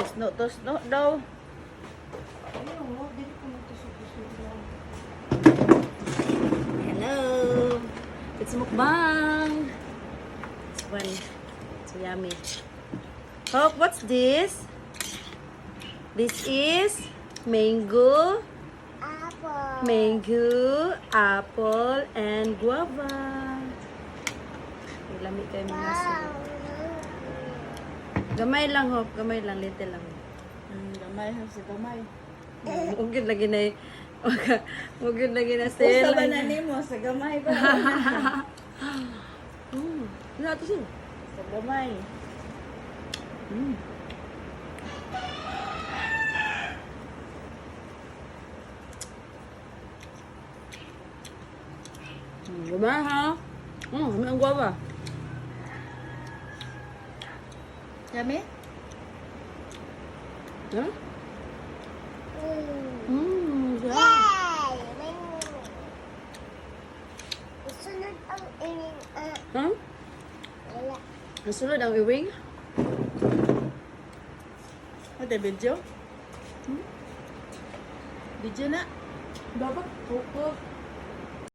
Tusno daw. Ayun, dili ko nagtusok-tusok lang. Hello. It's mukbang. This one. So yummy. Hope, what's this? This is mango. Apple. Mango, apple, and guava. Okay, lamig kayo mga Wow. Gamay lang, Hop. Gamay lang. Little lang. Gamay ha sa gamay. Ugid lagi na ugid lagi na Usa sale. ba na nimo sa gamay ba? Ano ito siya? Sa gamay. Gamay ha? Gamay ang guava. Yummy? Ha? Yeah. Yay! Sunod ang iring. Ha? Wala. Ang sunod ang iwing? Ate, video? Video na? Dapat. Hukup.